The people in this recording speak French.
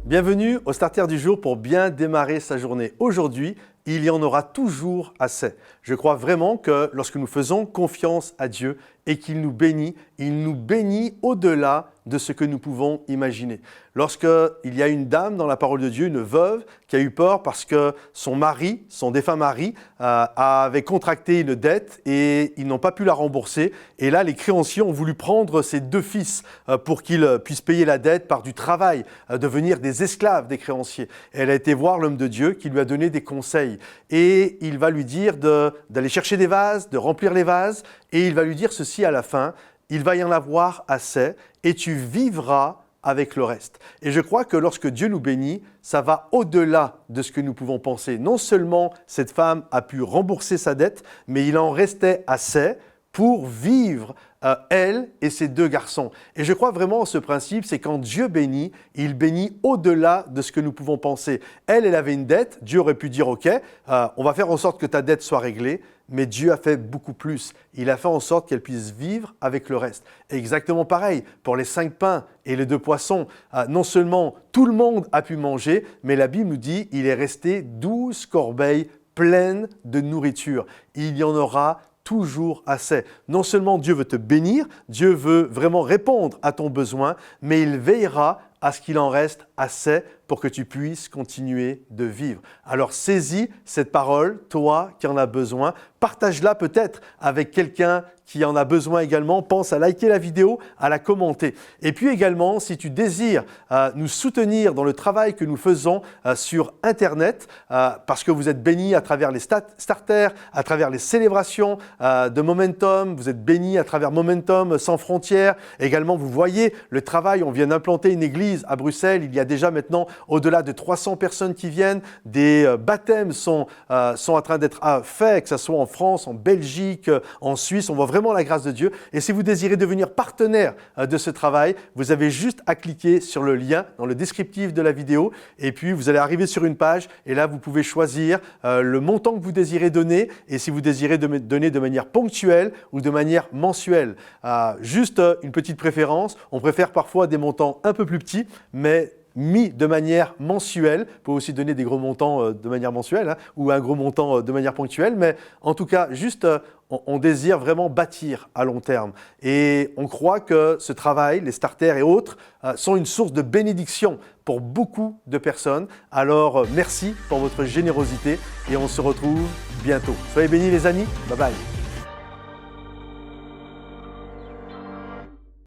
Bienvenue au Starter du jour pour bien démarrer sa journée. Aujourd'hui, il y en aura toujours assez. Je crois vraiment que lorsque nous faisons confiance à Dieu et qu'il nous bénit au-delà de ce que nous pouvons imaginer. Lorsqu'il y a une dame dans la parole de Dieu, une veuve, qui a eu peur parce que son mari, son défunt mari, avait contracté une dette et ils n'ont pas pu la rembourser. Et là, les créanciers ont voulu prendre ses deux fils pour qu'ils puissent payer la dette par du travail, devenir des esclaves des créanciers. Et elle a été voir l'homme de Dieu qui lui a donné des conseils. Et il va lui dire d'aller chercher des vases, de remplir les vases. Et il va lui dire ceci à la fin, il va y en avoir assez et tu vivras avec le reste. Et je crois que lorsque Dieu nous bénit, ça va au-delà de ce que nous pouvons penser. Non seulement cette femme a pu rembourser sa dette, mais il en restait assez pour vivre elle et ses deux garçons. Et je crois vraiment en ce principe, c'est quand Dieu bénit, il bénit au-delà de ce que nous pouvons penser. Elle avait une dette, Dieu aurait pu dire « Ok, on va faire en sorte que ta dette soit réglée », mais Dieu a fait beaucoup plus. Il a fait en sorte qu'elle puisse vivre avec le reste. Et exactement pareil pour les 5 pains et les 2 poissons. Non seulement tout le monde a pu manger, mais la Bible nous dit il est resté 12 corbeilles pleines de nourriture. Il y en aura toujours assez. Non seulement Dieu veut te bénir, Dieu veut vraiment répondre à ton besoin, mais il veillera à ce qu'il en reste assez pour que tu puisses continuer de vivre. Alors saisis cette parole, toi qui en as besoin, partage-la peut-être avec quelqu'un qui en a besoin également. Pense à liker la vidéo, à la commenter. Et puis également, si tu désires nous soutenir dans le travail que nous faisons sur Internet, parce que vous êtes bénis à travers les starters, à travers les célébrations de Momentum, vous êtes bénis à travers Momentum sans frontières. Également, vous voyez le travail, on vient d'implanter une église à Bruxelles. Il y a déjà maintenant au-delà de 300 personnes qui viennent. Des baptêmes sont en train d'être faits, que ce soit en France, en Belgique, en Suisse. On voit vraiment la grâce de Dieu. Et si vous désirez devenir partenaire de ce travail, vous avez juste à cliquer sur le lien dans le descriptif de la vidéo. Et puis, vous allez arriver sur une page. Et là, vous pouvez choisir le montant que vous désirez donner. Et si vous désirez donner de manière ponctuelle ou de manière mensuelle. Juste une petite préférence. On préfère parfois des montants un peu plus petits, mais mis de manière mensuelle. Vous pouvez aussi donner des gros montants de manière mensuelle ou un gros montant de manière ponctuelle. Mais en tout cas, juste, on désire vraiment bâtir à long terme. Et on croit que ce travail, les starters et autres, sont une source de bénédiction pour beaucoup de personnes. Alors, merci pour votre générosité et on se retrouve bientôt. Soyez bénis les amis. Bye bye.